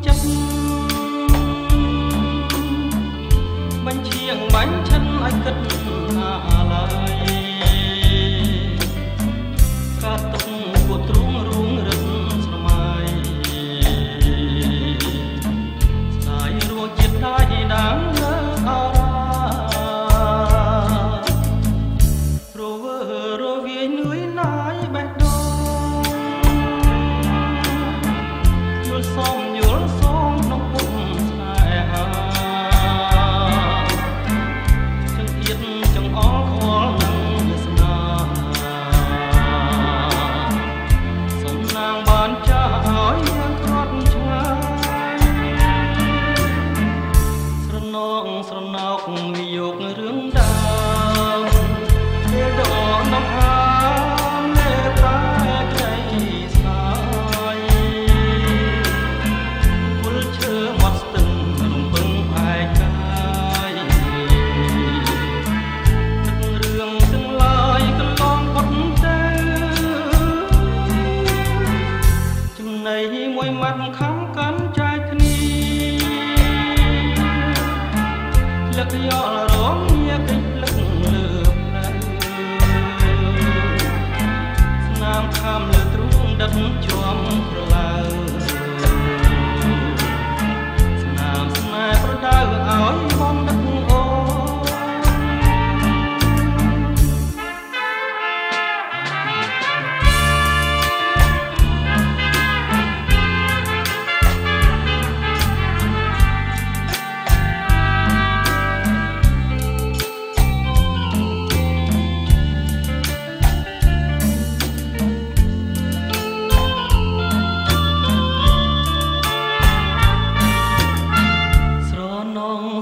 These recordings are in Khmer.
ចិត្តបញ្ឈៀងបាញ់ឈិនឲ្យគិតអាឡ័យកាត់ទុកគួទ្រូងរូងរឹងស្រមៃស្ដាយរួចចិត្តដាច់ដាំលើអររវើរវាយនឿយណាយបេះដូងយល់សមយល់សងក្នុងពុកស្នេហាចង្អៀតចង្អល់ខ្វល់នឹងវាសនាសំណាងបានចាស់ឲ្យយើងគ្រាត់ឆ្ងាយស្រណងស្រណោកវិយោគរឿងដើមពេលដកដំហាលេតែក្ដីស្នាយពុលឈើមាត់ស្ទឹងរំពឹងឯកាយទឹករឿងទាំងឡាយកន្លងផុតទៅចំណៃមួយម៉ាត់ខំកាន់ចែកគ្នាលឹកយល់រងញាកិច្ចលឹកលើផ្លូវស្នាមខាំលើទ្រូងដឹកជាប់ក្រឡៅស្នាមស្នេហ៍ប្រដៅឲ្យបងដឹកអូ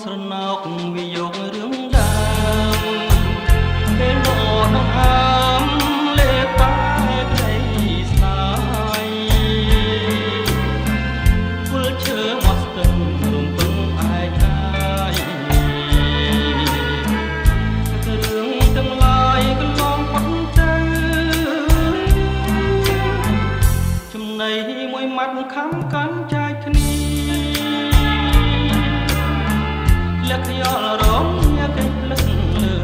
ស្រណោកវិយោគរឿងដើមពេលដកដង្ហើមលេបតែក្ដីស្នាយពុលឈើមាត់ស្ទឹងរំពឹងឯកាយរឿងទាំងឡាយកន្លងផុតទៅចំណៃមួយម៉ាត់ខំកាន់ចែកគ្នាលឹកយល់រងញាកិច្ចលឹកលើ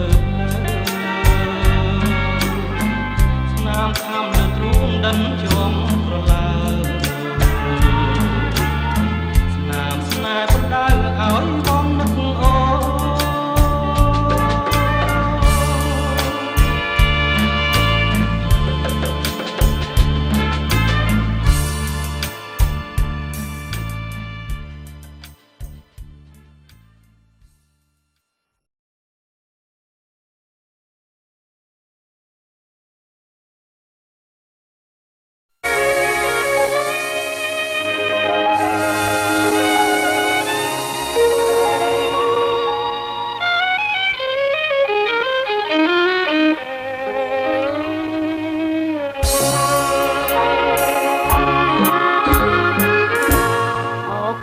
ស្នាមខាំលើទ្រូងដិនជាប់ក្រឡៅស្នាមស្នេហ៍ប្រដៅឲ្យបងនឹកអូ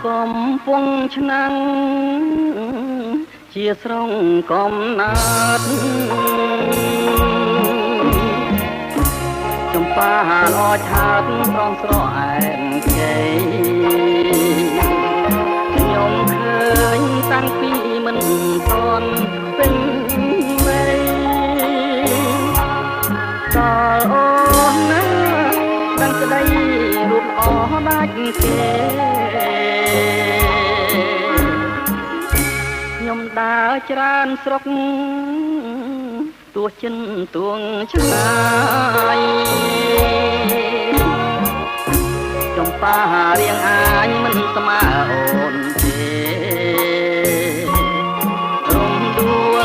កំពង់ឆ្នាំងជាស្រងកំណាត់ចំប៉ាលអឆាតប្រងស្រអែមខ្ចីខ្ញុំឃើញតាំងពីមិនទាន់ពេញវ័យដល់អូនណាដឹងក្ដីរូបអស់ដាច់គេខ្ញុំដើរច្រើនស្រុកទោះចិនទួងឆ្ងាយចំប៉ារៀងអាញមិនស្មើអូនទេរំដួល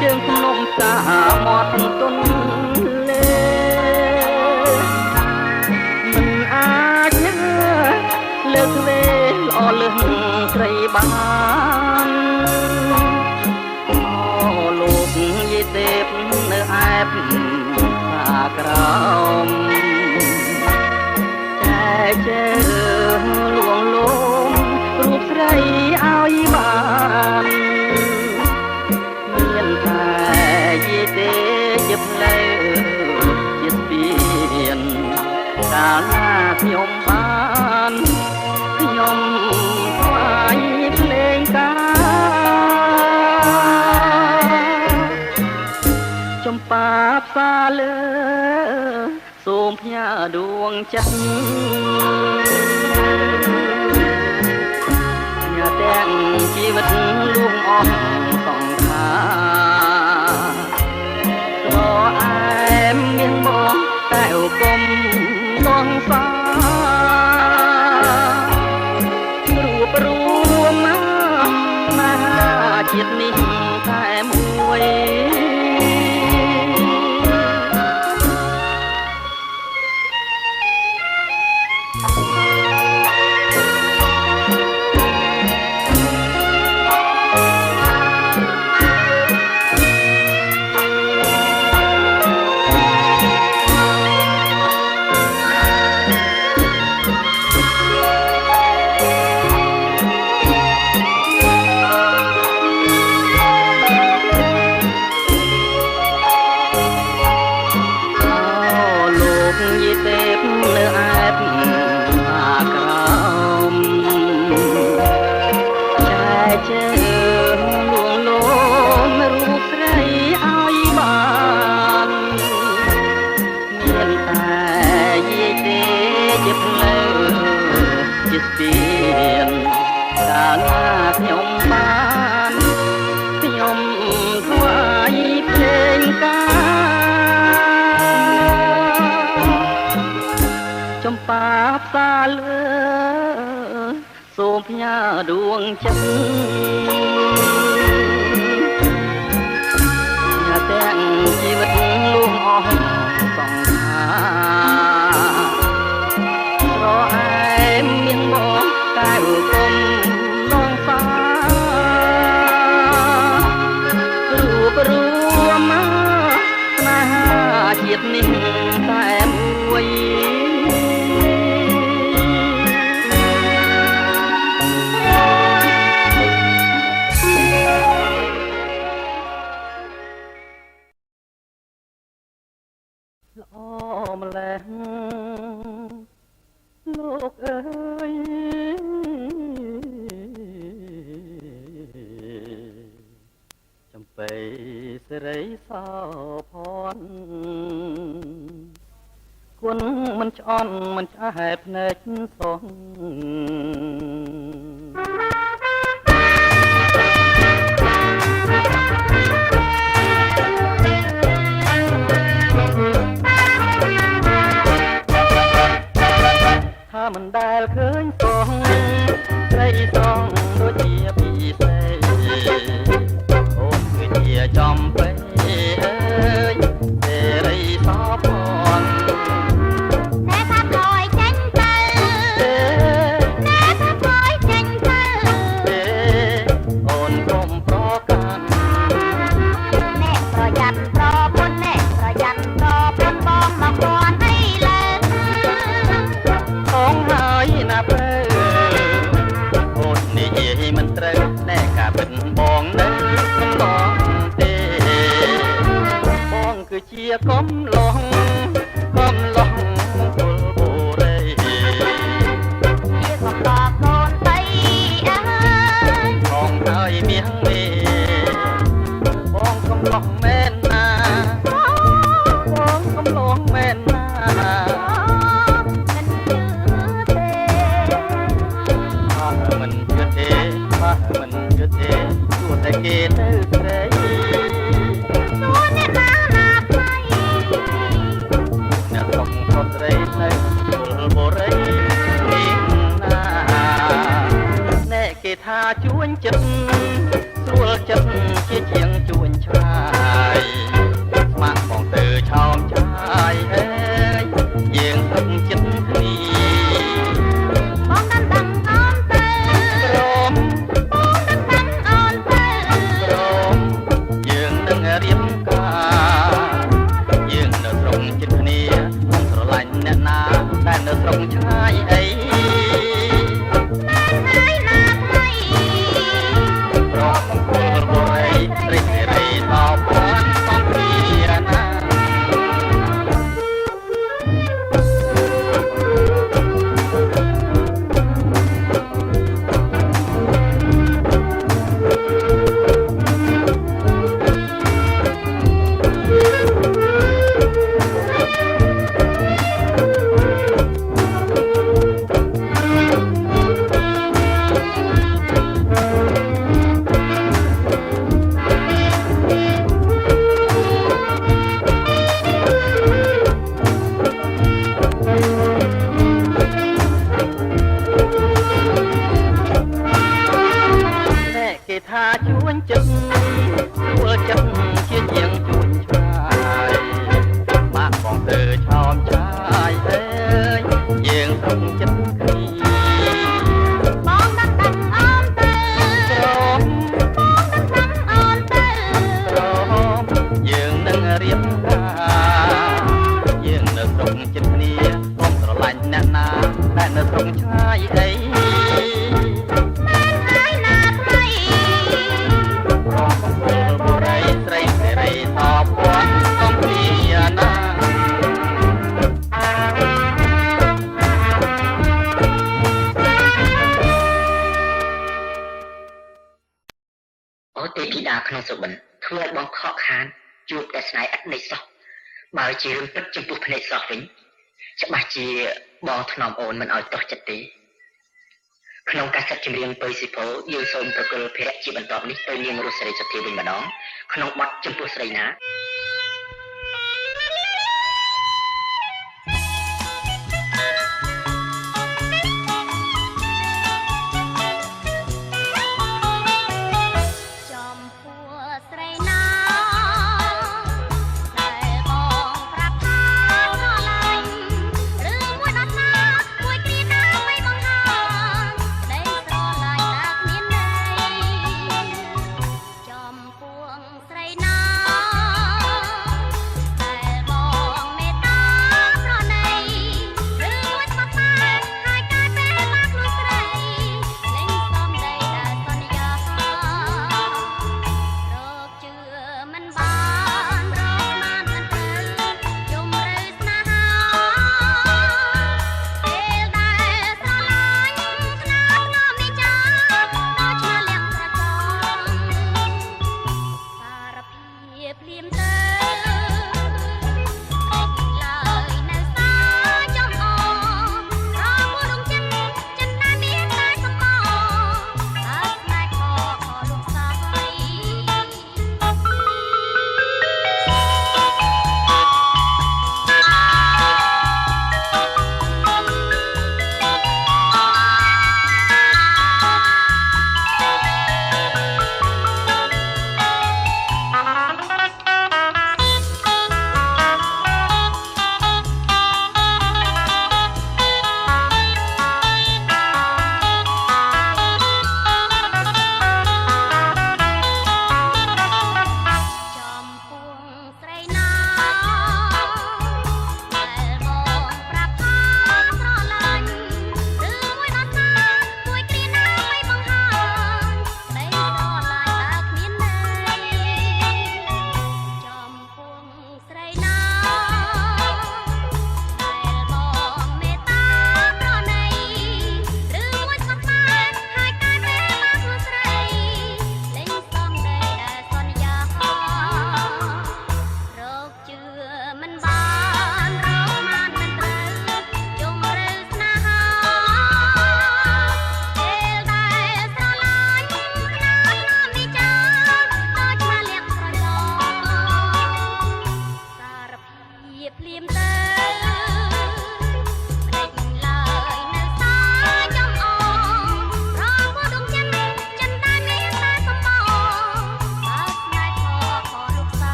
ជើងភ្នំតាមាត់ទុនលេមិនអាចលើកវេល្អលឹះស្រីបានអូលោកយាយទេពនៅអែបខាក្រោមតែជើលួងលោមរូបស្រីឲ្យបានមានតែយាយទេជាផ្លូវជាស្ពានកាលណាខ្ញុំបានខ្ញុំ លើសូមផ្ញើដួងចិត្តញ៉ាទាំងជីវិតលួងអស់សង្ខារស្រអែមមានបងតែឧគមបងសារួបរួមណាជាតិនេះតែមួយកាលណាខ្ញុំបានខ្ញុំថ្វាយភ្លេងការចំបាផ្សាលើសូមផ្ញើដួងចិត្តញ៉ាទាំងជីវិតលួងអស់សង្ខារស្រអែមមានបងតែឧគមនងសារួបរួមស្នេហាជាតិនេះតែមួយល្អម្ល៉េះលោកអើយចំបៃសិរីសោភ័ណ្ឌគុណមិនឆ្អន់មិនឆ្អែតភ្នែកសងថាមិនដែលឃើញសងស្រីសងដូចជាពីសេអូនគឺជាចំបៃអើយសេរីសោភ័ណ្ឌតែថាប្រួយចេញទៅតែថាប្រួយចេញទៅអូនកុំប្រកាន់អ្នកប្រយ័ត្នប្រពន្ធអ្នកប្រយ័ត្នប្រពន្ធបងមកពាន់អីលើបងហើយណាបើអូននិយាយមិនត្រូវណែកាបិទបងនៅកំឡងទេបងគឺជាកំឡងពលបុរីជាកំឡងកូនបីអើយបងហើយមាសមេបងកំឡងមែនណាបងកំឡងមែនណាមិនជឿទេមិនជឿទេទោះតែគេទៅស្រីទោះអ្នកណាណាថ្លៃអ្នកស្រុកខុសស្រីនៅពលបុរីនេះណាណែគេថាជួញចិត្តស្រួលចិត្តជាជាងជួញឆ្ងាយស្មាក់បងទៅឆោមឆាយអើយយើងស្រុកចិត្តគ្នាបងកាន់ដឹងអូនទៅព្រមបងកាន់ដឹងអូនទៅព្រមយើងនឹងរៀបការយើងនៅស្រុកចិត្តគ្នាមិនស្រឡាញ់អ្នកណាតែនៅស្រុកឆ្ងាយអីហើយណាថ្លៃព្រមពលបុរី ថាជួញចិត្តធ្វើចិត្តជាជាងជួញឆ្ងាយបាក់បងធ្វើឆោមឆាយអើយយើងសុខចិត្តគ្នាបងដឹងអូនទៅក្រមបងដឹងអូនទៅក្រមយើងនឹងរៀបយើងនៅសុខចិត្តគ្នាខ្ញុំស្រឡាញ់អ្នកណាដែលនៅសុខឆ្ងាយអីទេធីតាក្នុងសុបិនធ្វើឲ្យបងខកខានជួបតែស្នេហ៍ឥតន័យសោះបើជារឿងពិតចំពោះភ្នែកសោះវិញច្បាស់ជាបងថ្នមអូនមិនឲ្យតោះចិត្តទេក្នុងការសិតចម្រៀងពើស៊ីផូយើងសូមប្រគល់ភារៈជាបន្តនេះទៅនាងរស់សេរីសុធាវិញម្ដងក្នុងបទចំពោះស្រីណា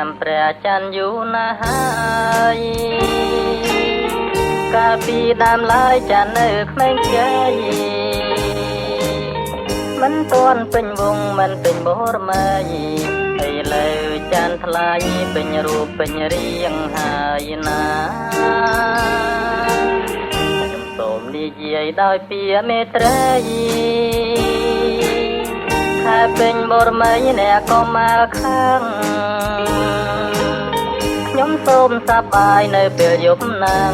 ចាំព្រះច័ន្ទយូរណាស់ហើយកាលពីដើមឡើយច័ន្ទនៅក្មេងខ្ចីមិនទាន់ពេញវងមិនពេញបរមីឥឡូវច័ន្ទថ្លៃពេញរូបពេញរាងហើយណាខ្ញុំសូមនិយាយដោយពាក្យមេត្រីថាពេញបរមីអ្នកក៏មកខាងខ្ញុំសូមសប្បាយនៅពេលយប់ណាំង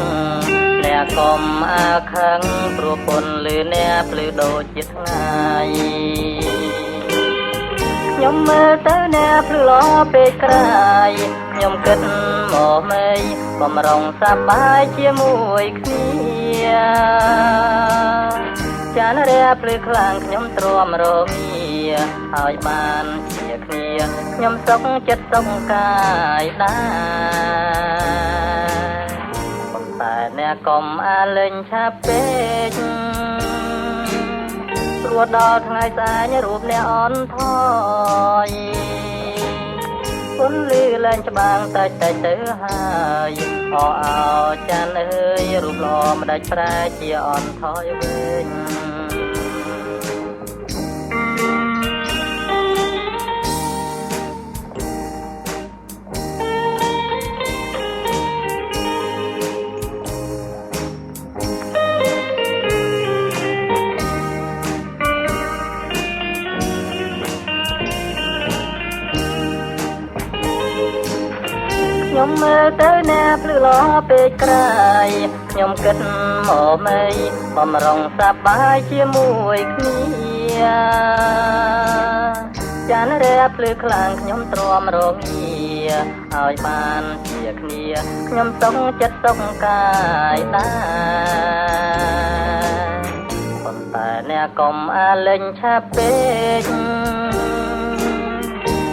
អ្នក អ្នកកុំអាខឹងព្រោះពន់លឺអ្នកភ្លឺដូចជាថ្ងៃខ្ញុំមើលទៅអ្នកភ្លឺល្អពេកក្រៃខ្ញុំគិតមកមេបំរុងសប្បាយជាមួយគ្នាចានរះភ្លឺខ្លាំងខ្ញុំទ្រាំរងាហើយបានជាគ្នាខ្ញុំសុខចិត្តសុខកាយដែរប៉ុន្តែអ្នកកុំអាលេងឆាប់ពេកព្រោះដល់ថ្ងៃស្អែករូបអ្នកអន់ថយពន្លឺឡើងច្បាំងតិចទៅហើយអោចានអើយរូបល្អមិនដាច់ប្រែជាអន់ថយវិញខ្ញុំមើលទៅអ្នកភ្លឺល្អពេកក្រៃខ្ញុំគិតមកមេបំរុងសប្បាយជាមួយគ្នាចានរះភ្លឺខ្លាំងខ្ញុំទ្រាំរងាហើយបានជាគ្នាខ្ញុំសុខចិត្តសុខកាយដែរប៉ុន្តែអ្នកកុំអាលេងឆាប់ពេក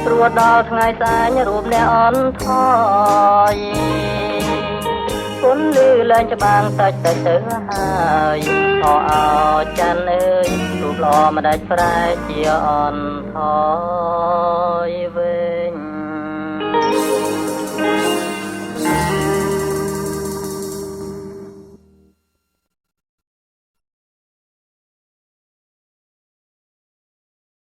ព្រោះដល់ថ្ងៃស្អែករូបអ្នកអន់ថយពន្លឺឡើងច្បាំងតិចទៅហើយអោចានអើយរូបល្អមិនដាច់ប្រែជាអន់ថយវិញ